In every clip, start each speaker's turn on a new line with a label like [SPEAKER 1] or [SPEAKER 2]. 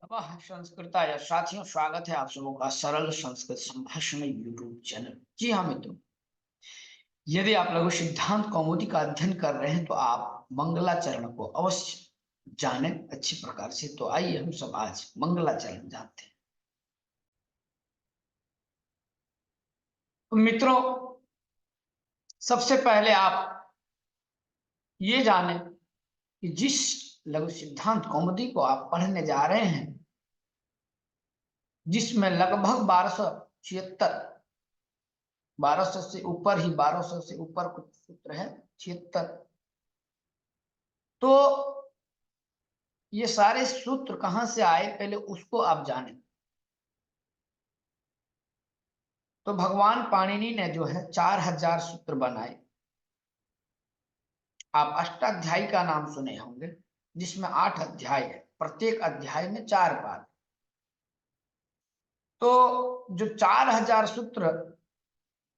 [SPEAKER 1] नमः संस्कृताय। साथियों, स्वागत है आप सबों का सरल संस्कृत संभाषण यूट्यूब चैनल। जी हाँ मित्रों, यदि आप लघु सिद्धांत कौमुदी का अध्ययन कर रहे हैं तो आप मंगलाचरण को अवश्य जाने अच्छी प्रकार से। तो आइए हम सब आज मंगलाचरण जानते हैं। तो मित्रों, सबसे पहले आप ये जानें कि जिस लघु सिद्धांत कौमुदी को आप पढ़ने जा रहे हैं, जिसमें लगभग 1276 1200 से ऊपर ही 1200 से ऊपर कुछ सूत्र है, 76। तो ये सारे सूत्र कहां से आए, पहले उसको आप जानें। तो भगवान पाणिनि ने जो है 4000 सूत्र बनाए। आप अष्टाध्यायी का नाम सुने होंगे, जिसमें 8 अध्याय है, प्रत्येक अध्याय में 4 पाद। तो जो 4000 सूत्र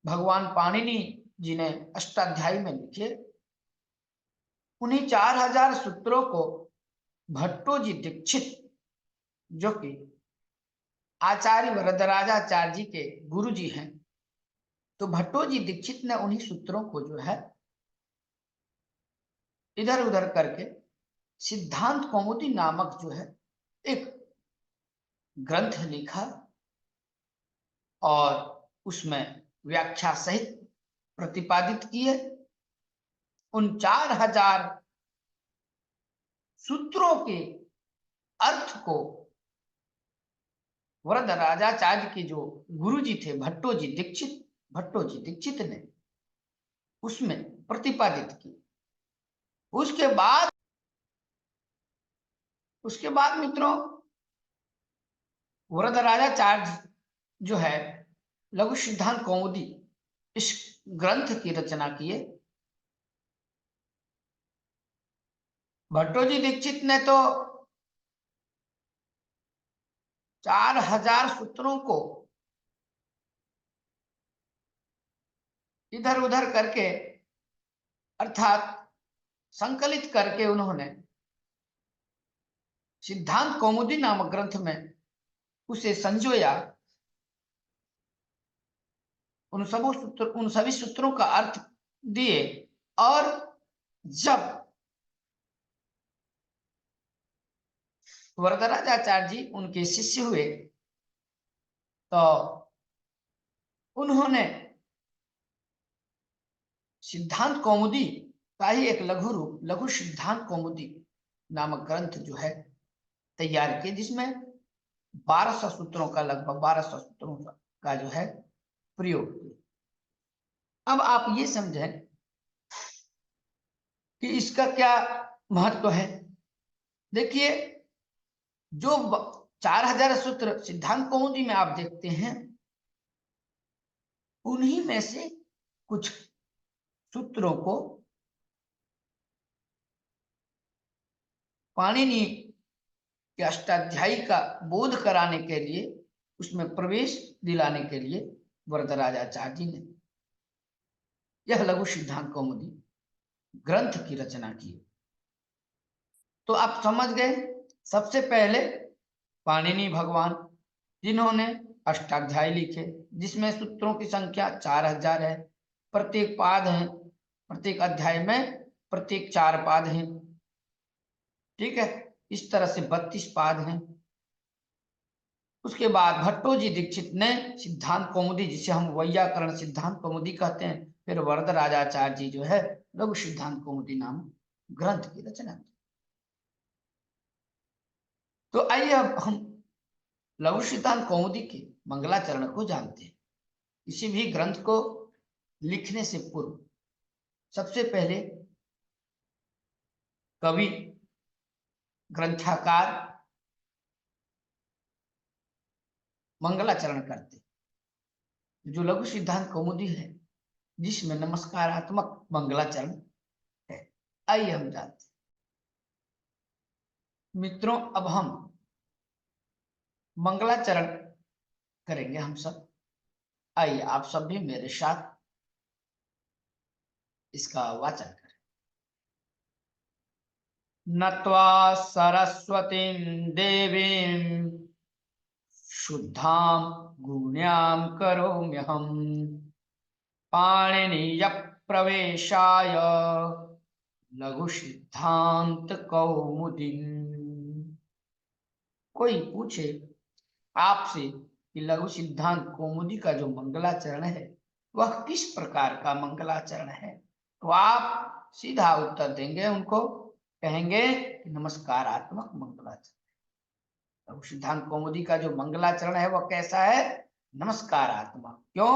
[SPEAKER 1] भगवान पाणिनि जी ने अष्टाध्यायी में लिखे, उन्हीं 4000 सूत्रों को भट्टो जी दीक्षित, जो कि आचार्य वरदराजाचार्य जी के गुरु जी हैं, तो भट्टो जी दीक्षित ने उन्हीं सूत्रों को जो है इधर उधर करके सिद्धांत कौमुदी नामक जो है एक ग्रंथ लिखा और उसमें व्याख्या सहित प्रतिपादित किए। उन 4000 सूत्रों के अर्थ को वरदराजाचार्य के जो गुरु जी थे भट्टो जी दीक्षित ने उसमें प्रतिपादित की। उसके बाद मित्रों, वरदराजाचार्य जो है लघु सिद्धांत कौमुदी इस ग्रंथ की रचना किए। भट्टो जी दीक्षित ने तो 4000 सूत्रों को इधर उधर करके अर्थात संकलित करके उन्होंने सिद्धांत कौमुदी नामक ग्रंथ में उसे संजोया। उन सभी सूत्रों का अर्थ दिए। और जब वरदराजाचार्य जी उनके शिष्य हुए तो उन्होंने सिद्धांत कौमुदी का ही एक लघु रूप लघु सिद्धांत कौमुदी नामक ग्रंथ जो है तैयार किए, जिसमें 1200 सूत्रों का लगभग 1200 सूत्रों का जो है प्रयोग किया। अब आप ये समझें कि इसका क्या महत्व है। देखिए, जो 4000 सूत्र सिद्धांत कौमुदी में आप देखते हैं, उन्हीं में से कुछ सूत्रों को पाणिनि के अष्टाध्यायी का बोध कराने के लिए, उसमें प्रवेश दिलाने के लिए वरदराजाचार्य जी ने यह लघु सिद्धांत कौमुदी ग्रंथ की रचना की। तो आप समझ गए, सबसे पहले पाणिनि भगवान, जिन्होंने अष्टाध्यायी लिखे, जिसमें सूत्रों की संख्या 4000 है, प्रत्येक पाद है, प्रत्येक अध्याय में प्रत्येक 4 पाद हैं। ठीक है, इस तरह से 32 पाद हैं। उसके बाद भट्टो जी दीक्षित ने सिद्धांत कौमुदी, जिसे हम वैयाकरण सिद्धांत कौमुदी कहते हैं, फिर वरदराजाचार्य जी जो है लघु सिद्धांत कौमुदी नाम ग्रंथ की रचना की। तो आइए अब हम लघु सिद्धांत कौमुदी के मंगलाचरण को जानते हैं। किसी भी ग्रंथ को लिखने से पूर्व सबसे पहले कवि, ग्रंथकार मंगलाचरण करते। जो लघु सिद्धांत कौमुदी है, जिसमें नमस्कारात्मक मंगलाचरण है, आइए हम जानते हैं। मित्रों, अब हम मंगलाचरण करेंगे हम सब। आइए आप सब भी मेरे साथ इसका वाचन करें। नत्वा सरस्वतीं देवीं शुद्धां गुण्यां करोम्यहम् पाणिनीय प्रवेशाय लघु सिद्धांत कौमुदी। कोई पूछे आपसे कि लघु सिद्धांत कौमुदी का जो मंगलाचरण है वह किस प्रकार का मंगलाचरण है, तो आप सीधा उत्तर देंगे, उनको कहेंगे कि नमस्कारात्मक मंगलाचरण। लघु सिद्धांत कौमुदी का जो मंगलाचरण है वह कैसा है, नमस्कारात्मक। क्यों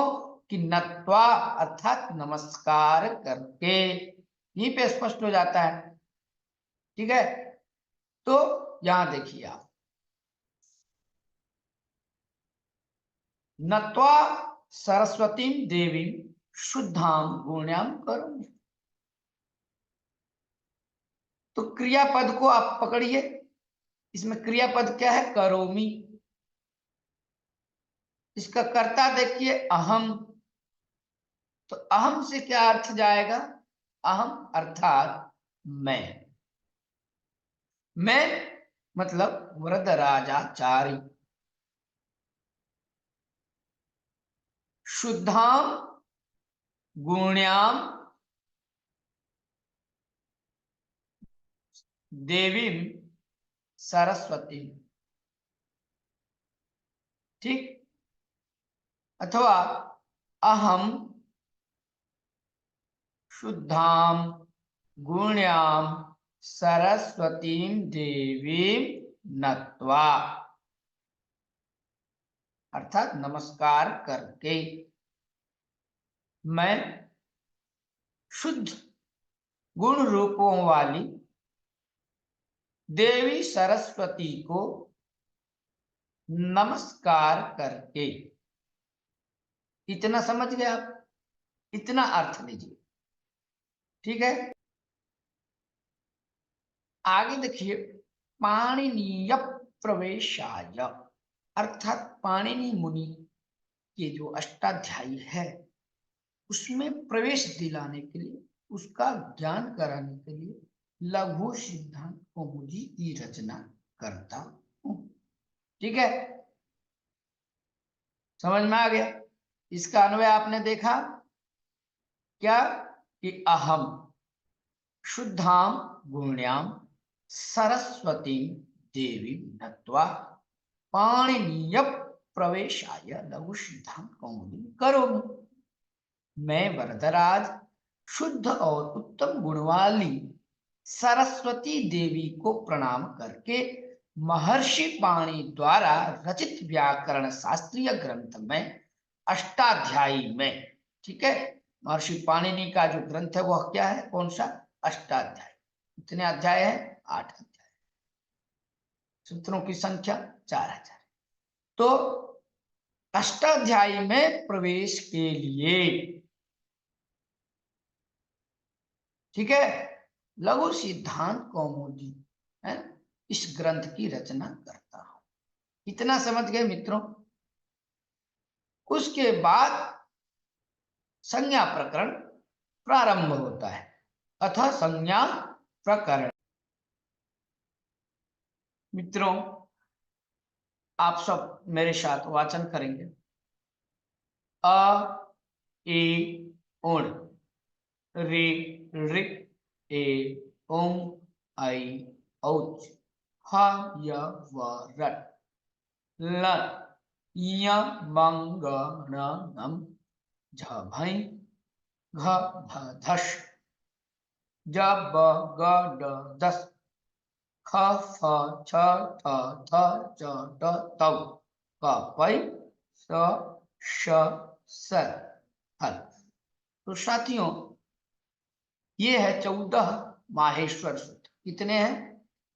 [SPEAKER 1] कि नत्वा अर्थात नमस्कार करके, यहीं पे स्पष्ट हो जाता है। ठीक है, तो यहां देखिए आप, नत्वा सरस्वतीं देवीं शुद्धां गुण्यां करोमि। तो क्रियापद को आप पकड़िए, इसमें क्रियापद क्या है, करोमि। इसका कर्ता देखिए अहम, तो अहम से क्या अर्थ जाएगा, अहम अर्थात मैं मतलब वरदराजाचारी। शुद्धां गुण्यां देवीं सरस्वती। ठीक, अथवा अहम शुद्धां गुण्यां सरस्वतीं देवीं नत्वा, अर्थात नमस्कार करके मैं शुद्ध गुण रूपों वाली देवी सरस्वती को नमस्कार करके। इतना समझ गए आप, इतना अर्थ लीजिए। ठीक है, आगे देखिए, पाणिनीय प्रवेशाय, अर्थात पाणिनि मुनि के जो अष्टाध्यायी है उसमें प्रवेश दिलाने के लिए, उसका ज्ञान कराने के लिए लघु सिद्धांत कौमुदी की रचना करता हूं। ठीक है, समझ में आ गया। इसका अन्वय आपने देखा क्या कि अहम शुद्धां गुण्यां सरस्वती देवी नत्वा पाणिनीय प्रवेशाय लघु सिद्धांत कौमुदी करोमि। मैं वरदराज शुद्ध और उत्तम गुण वाली सरस्वती देवी को प्रणाम करके महर्षि पाणि द्वारा रचित व्याकरण शास्त्रीय ग्रंथ में अष्टाध्यायी में, ठीक है, महर्षि पाणिनि का जो ग्रंथ है वह क्या है, कौन सा, अष्टाध्यायी। कितने अध्याय है, 8 अध्याय, सूत्रों की संख्या 4000। तो अष्टाध्यायी में प्रवेश के लिए, ठीक है, लघु सिद्धांत कौमुदी है, इस ग्रंथ की रचना करता हूं। इतना समझ गए मित्रों। उसके बाद संज्ञा प्रकरण प्रारंभ होता है, अतः संज्ञा प्रकरण। मित्रों, आप सब मेरे साथ वाचन करेंगे। अ ए उण, रे ऋ ए ओं ऐ औच, ह य व रट, लट य मंग न नम, झ भै घ भ धश, ज ब ग ड दस, ख फ छ ठ थ च ड तौ, क पै स श स हल। तो साथियों, ये है 14 माहेश्वर सूत्र। कितने हैं,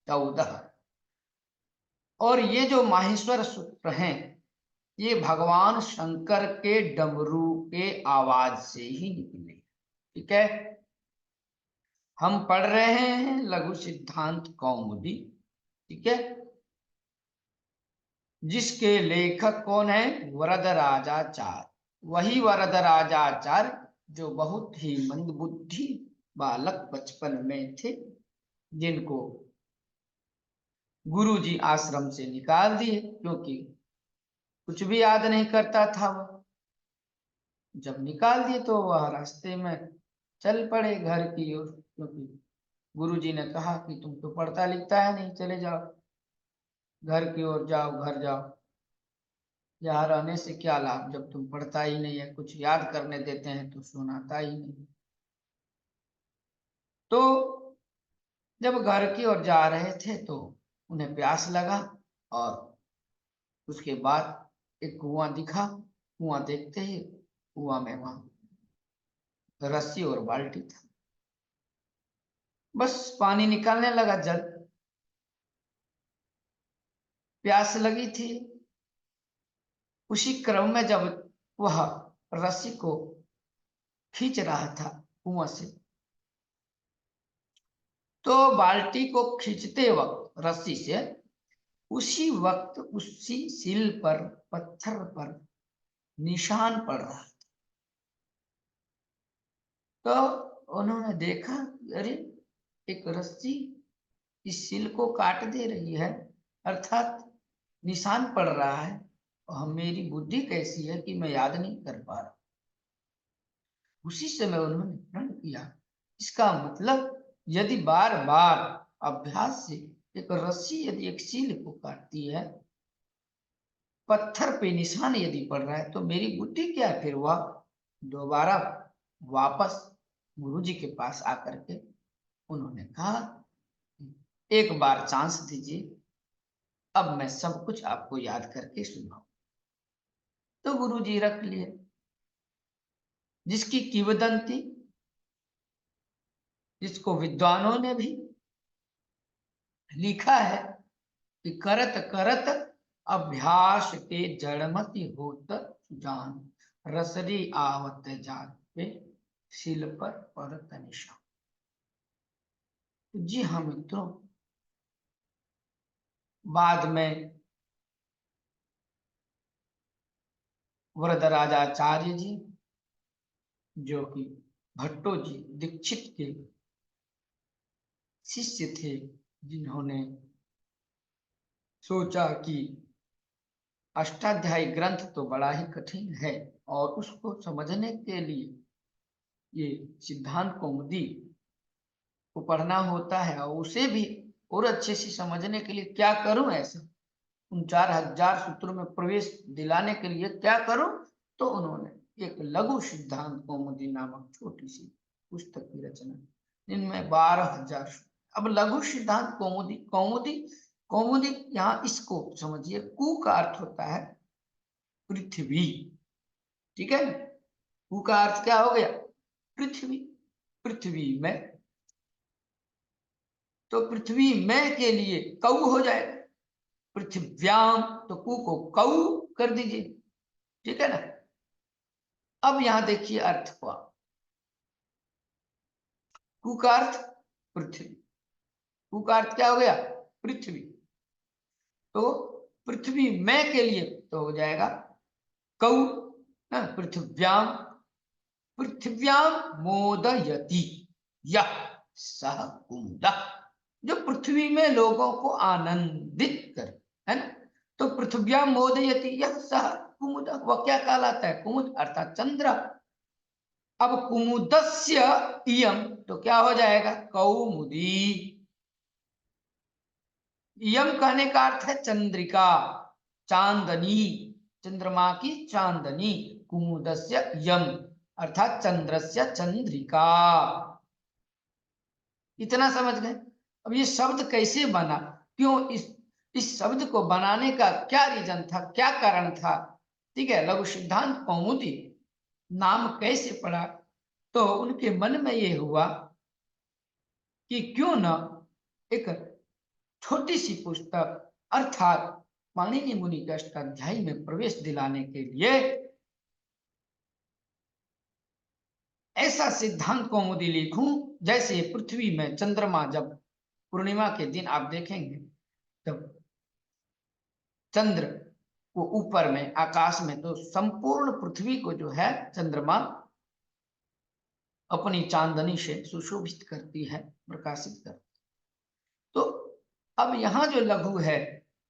[SPEAKER 1] 14। और ये जो माहेश्वर सूत्र हैं ये भगवान शंकर के डमरू के आवाज से ही निकले। ठीक है, हम पढ़ रहे हैं लघु सिद्धांत कौमुदी। ठीक है, जिसके लेखक कौन है, वरदराजाचार्य। वही वरदराजाचार्य जो बहुत ही मंदबुद्धि बालक बचपन में थे, जिनको गुरुजी आश्रम से निकाल दिए, क्योंकि कुछ भी याद नहीं करता था वह। जब निकाल दिए तो वह रास्ते में चल पड़े घर की ओर, क्योंकि गुरुजी ने कहा कि तुम तो पढ़ता लिखता है नहीं, चले जाओ घर की ओर, जाओ घर जाओ, यहाँ रहने से क्या लाभ जब तुम पढ़ता ही नहीं है, कुछ याद करने देते हैं तो सुनाता ही नहीं। तो जब घर की ओर जा रहे थे तो उन्हें प्यास लगा, और उसके बाद एक कुआं दिखा। कुआं देखते ही कुआं में वहां रस्सी और बाल्टी था, बस पानी निकालने लगा, जल। प्यास लगी थी, उसी क्रम में जब वह रस्सी को खींच रहा था कुआं से, तो बाल्टी को खींचते वक्त रस्सी से उसी वक्त उसी सिल पर, पत्थर पर निशान पड़ रहा था। तो उन्होंने देखा, अरे एक रस्सी इस सिल को काट दे रही है, अर्थात निशान पड़ रहा है, और मेरी बुद्धि कैसी है कि मैं याद नहीं कर पा रहा। उसी समय उन्होंने प्रण किया, इसका मतलब यदि बार बार अभ्यास से एक रस्सी यदि एक सील को काटती है, पत्थर पे निशान यदि पड़ रहा है, तो मेरी बुद्धि क्या है। फिर वह दोबारा वापस गुरुजी के पास आकर के उन्होंने कहा, एक बार चांस दीजिए, अब मैं सब कुछ आपको याद करके सुनाऊं। तो गुरुजी रख लिए, जिसकी किंवदंती, जिसको विद्वानों ने भी लिखा है कि करत करत अभ्यास के जड़मति होत जान, रसरी आवत जात पे शिल पर परत निशान। जी हाँ मित्रों, बाद में वरदराजाचार्य जी, जो कि भट्टो जी दीक्षित के शिष्य थे, जिन्होंने सोचा कि अष्टाध्यायी ग्रंथ तो बड़ा ही कठिन है, और उसको समझने के लिए ये सिद्धांत कौमुदी को पढ़ना होता है, और उसे भी और अच्छे से समझने के लिए क्या करूं ऐसा, उन 4000 सूत्रों में प्रवेश दिलाने के लिए क्या करूं। तो उन्होंने एक लघु सिद्धांत कौमुदी नामक छोटी सी पुस्तक की रचना, जिनमें 12,000। अब लघु सिद्धांत कौमुदी, कौमुदी कौमुदी यहाँ इसको समझिए, कु का अर्थ होता है पृथ्वी, ठीक है। कु का अर्थ क्या हो गया, पृथ्वी। पृथ्वी में, तो पृथ्वी में के लिए कौ हो जाएगा, पृथ्व्याम, तो कु को कौ कर दीजिए, ठीक है ना। अब यहां देखिए अर्थ हुआ, कु का अर्थ पृथ्वी, कु का अर्थ क्या हो गया, पृथ्वी। तो पृथ्वी में के लिए तो हो जाएगा कौ, पृथ्व्याम, पृथ्व्याम मोदयति यह सह कुमुद, जो पृथ्वी में लोगों को आनंदित करे, है ना। तो पृथ्व्याम मोदयति यह सह कुमुद, वह क्या कहलाता है, कुमुद अर्थात चंद्र। अब कुमुदस्य इयम, तो क्या हो जाएगा, कौमुदी। यम कहने का अर्थ है चंद्रिका, चांदनी, चंद्रमा की चांदनी। कुमुदस्य यम अर्थात चंद्रस्य चंद्रिका। इतना समझ गए। अब ये शब्द कैसे बना, क्यों इस शब्द को बनाने का क्या रीजन था, क्या कारण था, ठीक है। लघु सिद्धांत कौमुदी नाम कैसे पड़ा, तो उनके मन में ये हुआ कि क्यों न एक छोटी सी पुस्तक, अर्थात पाणिनि मुनि के अष्टाध्यायी में प्रवेश दिलाने के लिए ऐसा सिद्धांत कौमुदी लिखूं, जैसे पृथ्वी में चंद्रमा, जब पूर्णिमा के दिन आप देखेंगे, जब चंद्र को ऊपर में आकाश में, तो संपूर्ण पृथ्वी को जो है चंद्रमा अपनी चांदनी से सुशोभित करती है, प्रकाशित करती है। तो अब यहाँ जो लघु है,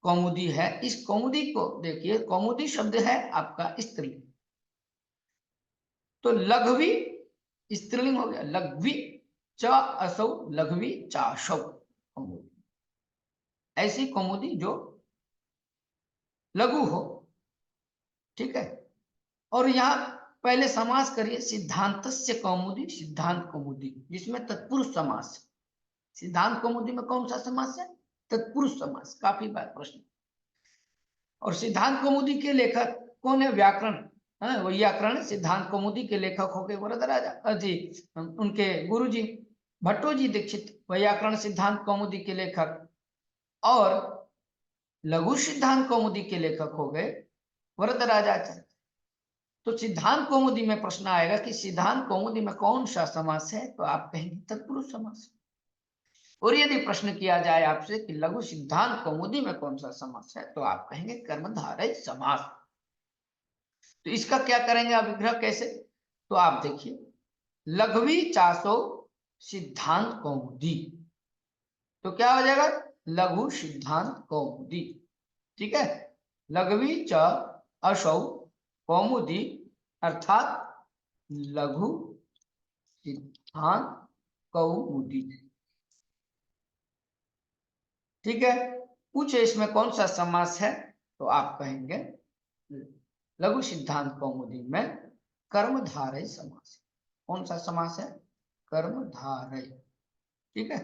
[SPEAKER 1] कौमुदी है, इस कौमुदी को देखिए, कौमुदी शब्द है आपका स्त्रीलिंग, तो लघवी स्त्रीलिंग हो गया, लघवी च असौ, लघवी चाशौ कौमुदी। ऐसी कौमुदी जो लघु हो, ठीक है। और यहाँ पहले समास करिए, सिद्धांतस्य कौमुदी, सिद्धांत कौमुदी, जिसमें तत्पुरुष समास है। सिद्धांत कौमुदी में कौन सा समास है? तत्पुरुष समास, काफी बार प्रश्न। और सिद्धांत कौमुदी के लेखक कौन है? व्याकरण, व्याकरण सिद्धांत कौमुदी के लेखक हो गए वरदराजा जी, उनके गुरु जी भट्टो जी दीक्षित, व्याकरण सिद्धांत कौमुदी के लेखक। और लघु सिद्धांत कौमुदी के लेखक हो गए वरदराजाचार्य। तो सिद्धांत कौमुदी में प्रश्न आएगा कि सिद्धांत कौमुदी में कौन सा समास है, तो आप कहेंगे तत्पुरुष समास। और यदि प्रश्न किया जाए आपसे कि लघु सिद्धांत कौमुदी में कौन सा समास है, तो आप कहेंगे कर्मधारय समास। तो इसका क्या करेंगे आप विग्रह कैसे? तो आप देखिए, लघवी चासो सिद्धांत कौमुदी, तो क्या हो जाएगा? लघु सिद्धांत कौमुदी, ठीक है। लघवी च असौ कौमुदी अर्थात लघु सिद्धांत कौमुदी, ठीक है। पूछे इसमें कौन सा समास है, तो आप कहेंगे लघु सिद्धांत कौमुदी में कर्मधारय समास। कौन सा समास है? कर्मधारय, ठीक है।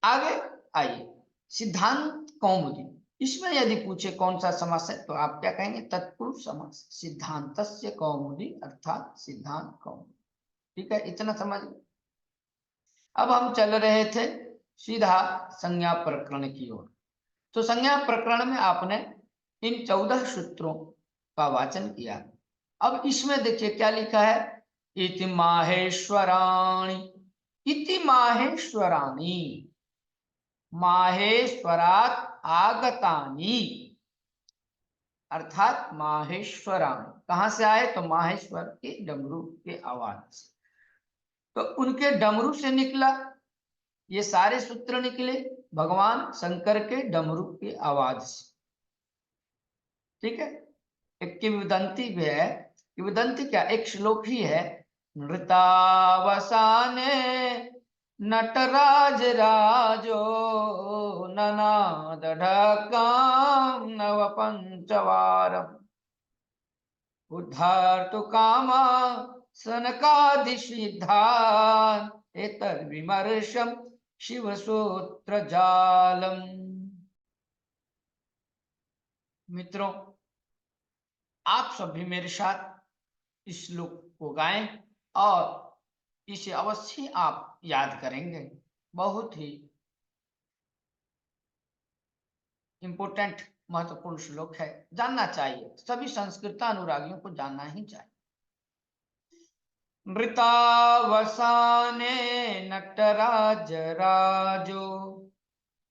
[SPEAKER 1] आगे आइए, सिद्धांत कौमुदी, इसमें यदि पूछे कौन सा समास है, तो आप क्या कहेंगे? तत्पुरुष समास, सिद्धांतस्य कौमुदी अर्थात सिद्धांत कौमुदी, ठीक है। इतना समझ। अब हम चल रहे थे सीधा संज्ञा प्रकरण की ओर। तो संज्ञा प्रकरण में आपने इन 14 सूत्रों का वाचन किया। अब इसमें देखिए क्या लिखा है, इति माहेश्वराणि, इति माहेश्वराणि, माहेश्वरात आगतानि, अर्थात माहेश्वराणि कहां से आए? तो माहेश्वर के डमरू के आवाज से, तो उनके डमरू से निकला, ये सारे सूत्र निकले भगवान शंकर के डमरू की आवाज से, ठीक है। एक किंवदंती भी है, किंवदंती क्या, एक श्लोक ही है, नृतावसाने नटराज राजो ननाद ढक्काम नव पंचवारम उद्धार्तु कामा सनकादिसिद्धान् एतद्विमर्शम शिवसूत्र जालम। मित्रों, आप सभी मेरे साथ इस श्लोक को गाएं और इसे अवश्य आप याद करेंगे। बहुत ही इंपोर्टेंट, महत्वपूर्ण श्लोक है, जानना चाहिए, सभी संस्कृत अनुरागियों को जानना ही चाहिए। नृतावसाने नटराज राजो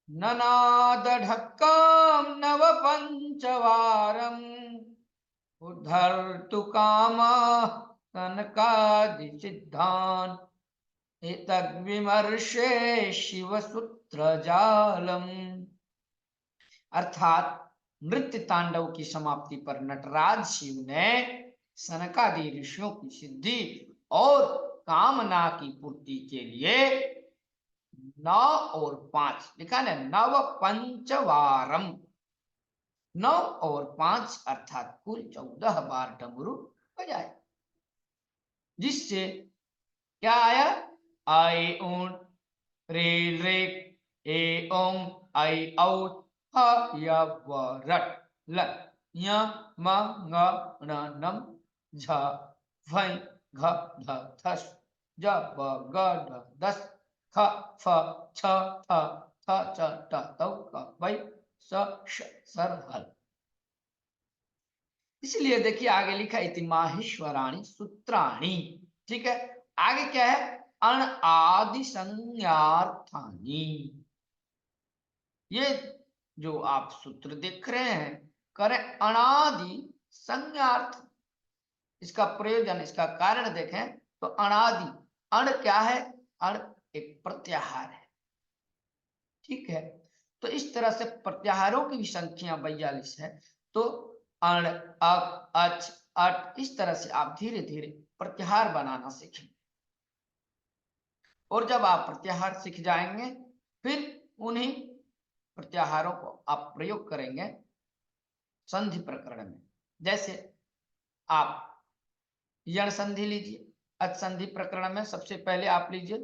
[SPEAKER 1] ननाद ढक्कम नव पंचवारम उद्धर्तु कामा सनकादिसिद्धान् एतद्विमर्शे शिवसूत्र जालम। अर्थात नृत्य तांडव की समाप्ति पर नटराज शिव ने सनकादि ऋषियों की सिद्धि और कामना की पूर्ति के लिए 9 और 5 लिखा है, नव पंचवारम, 9 और 5 अर्थात कुल 14 बार डमरू बजाए, जिससे क्या आया? आई ऊन रे रे ए ओं आई औ ह य व रट ल य म ङ न नम झ भ घ ध थस ज ब ग ढ दस ख फ छ थ थ च ट तौ क वै स श सर हल। इसलिए देखिए आगे लिखा इति माहेश्वराणि सूत्राणि, ठीक है। आगे क्या है? अण आदि संज्ञार्थानि, ये जो आप सूत्र देख रहे हैं, करें अनादि संज्ञार्थ, इसका प्रयोजन, इसका कारण देखें तो अनादि, अण क्या है? अण एक प्रत्याहार है, ठीक है। तो इस तरह से प्रत्याहारों की भी संख्या 42 है। तो अण, अक, अच, अट, इस तरह से आप धीरे धीरे प्रत्याहार बनाना सीखें। और जब आप प्रत्याहार सीख जाएंगे, फिर उन्हीं प्रत्याहारों को आप प्रयोग करेंगे संधि प्रकरण में। जैसे आप यण संधि लीजिए, अच संधि प्रकरण में सबसे पहले आप लीजिए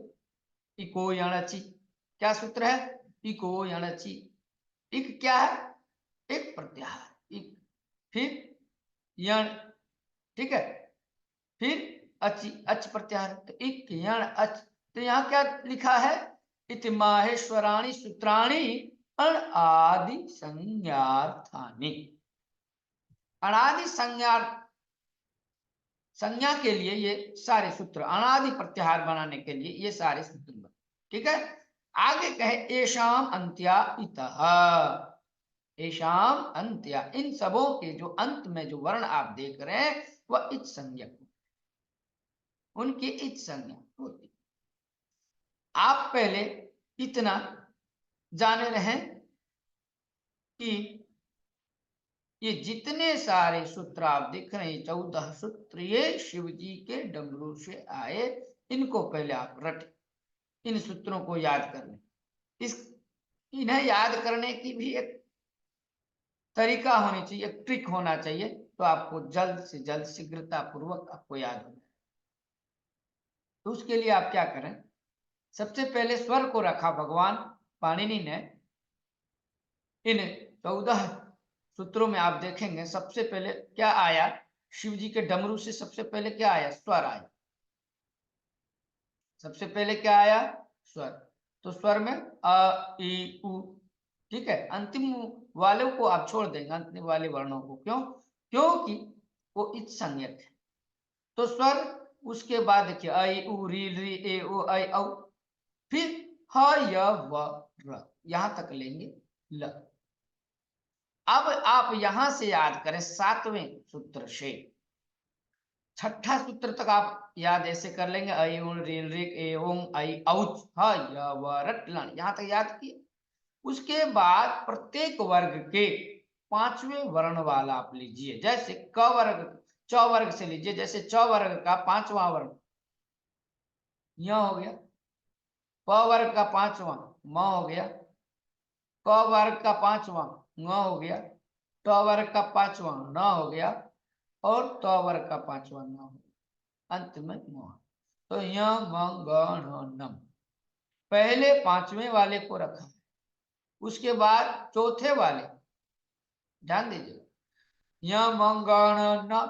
[SPEAKER 1] इको यणचि। क्या सूत्र है? इको यणचि। इक क्या है? एक प्रत्याहार इक, फिर यण, ठीक है, फिर अचि, अच प्रत्याहार, तो इक यण अच। तो यहाँ क्या लिखा है? इति माहेश्वराणि सूत्राणि अण आदि संज्ञार्थानि। अनादि संज्ञा के लिए ये सारे सूत्र, अनादि प्रत्याहार बनाने के लिए ये सारे सूत्र बने। ठीक है। आगे कहे एषाम अंत्या इतः, एषाम अंत्या, इन सबों के जो अंत में जो वर्ण आप देख रहे हैं वह इच संज्ञक, उनकी इच संज्ञा होती। आप पहले इतना जाने रहे कि ये जितने सारे सूत्र आप देख रहे हैं, 14 सूत्र, ये शिव जी के डमरू से आए। इनको पहले आप रट, इन सूत्रों को याद कर लें। इस इन्हें याद करने की भी एक तरीका होनी चाहिए, एक ट्रिक होना चाहिए। तो आपको जल्द से जल्द शीघ्रता पूर्वक आपको याद होना। तो उसके लिए आप क्या करें, सबसे पहले स्वर को रखा भगवान पाणिनि ने। इन 14 सूत्रों में आप देखेंगे सबसे पहले क्या आया, शिव जी के डमरू से सबसे पहले क्या आया? स्वर आया। सबसे पहले क्या आया? स्वर। तो स्वर में अ, ई, उ, ठीक है। अंतिम वाले को आप छोड़ देंगे, अंतिम वाले वर्णों को। क्यों? क्योंकि वो इच संज्ञक है। तो स्वर, उसके बाद देखिए ऐ उ री री ए ओ ऐ औ, फिर ह य व र, यहां तक लेंगे ल। अब आप यहां से याद करें 7वें सूत्र से 6ठा सूत्र तक आप याद ऐसे कर लेंगे, ऐ उण रील रिक ए ओं ऐ औच ह य व रट लन, यहां तक याद किए। उसके बाद प्रत्येक वर्ग के 5वें वर्ण वाला आप लीजिए। जैसे क वर्ग, च वर्ग से लीजिए। जैसे च वर्ग का 5वां वर्ण य हो गया, प वर्ग का 5वां म हो गया, क वर्ग का 5वां ङ हो गया, ट वर्ग का 5वां न हो गया, और त वर्ग का 5वां न हो गया, अंत में म। तो य म ग ण नम पहले 5वें वाले को रखा। उसके बाद चौथे वाले, ध्यान दीजिए, य म ग ण न,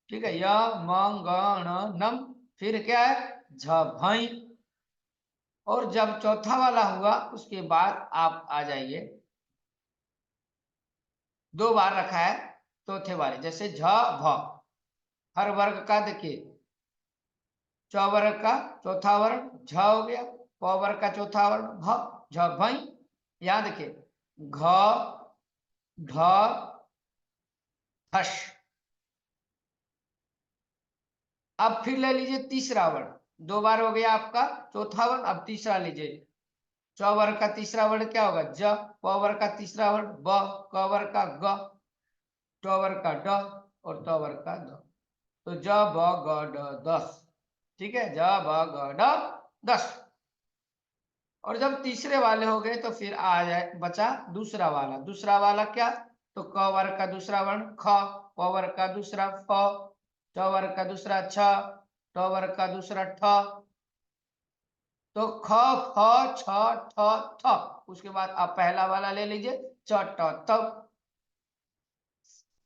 [SPEAKER 1] ठीक है, य म ग ण नम। फिर क्या है? झ भई। और जब चौथा वाला हुआ उसके बाद आप आ जाइए, 2 बार रखा है चौथे वाले। जैसे झ भ, हर वर्ग का देखिए, च वर्ग का चौथा वर्ण झ हो गया, प वर्ग का चौथा वर्ण भ, झ भई। यहां देखिए घ ढ हस। अब फिर ले लीजिए तीसरा वर्ण, 2 बार हो गया आपका चौथा वर्ण। अब तीसरा लीजिए, च वर्ग का तीसरा वर्ण क्या होगा? ज, प वर्ग का तीसरा वर्ण ब, क वर्ग का ग, ट वर्ग का ड, और त वर्ग का द। तो ज ब ग ड 10, ठीक है, ज ब ग ड 10। और जब तीसरे वाले हो गए तो फिर आ जाए बचा दूसरा वाला। दूसरा वाला क्या? तो क वर्ग का दूसरा वर्ण ख, प वर्ग का दूसरा फ, च वर्ग का दूसरा छ, ट वर्ग का दूसरा ठ। तो ख फ छ ठ थ। उसके बाद आप पहला वाला ले लीजिए, च ट त।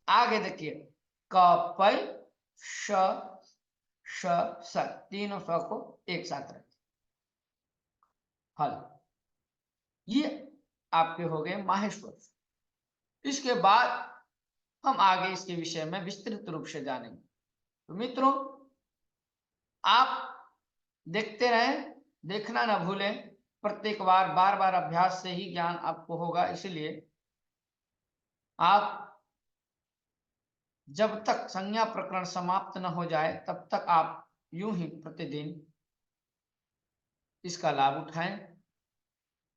[SPEAKER 1] आगे देखिए क प श श स, तीनों स को एक साथ रखिए, हल। ये आपके हो गए माहेश्वर। इसके बाद हम आगे इसके विषय में विस्तृत रूप से जानेंगे। तो मित्रों, आप देखते रहें, देखना ना भूलें। प्रत्येक बार बार बार अभ्यास से ही ज्ञान आपको होगा। इसलिए आप जब तक संज्ञा प्रकरण समाप्त न हो जाए तब तक आप यूं ही प्रतिदिन इसका लाभ उठाएं।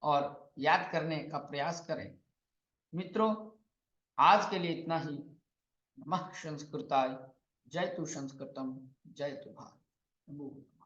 [SPEAKER 1] और याद करने का प्रयास करें। मित्रों, आज के लिए इतना ही। नमः संस्कृताय। जय तु संस्कृतम, जय तु भारत।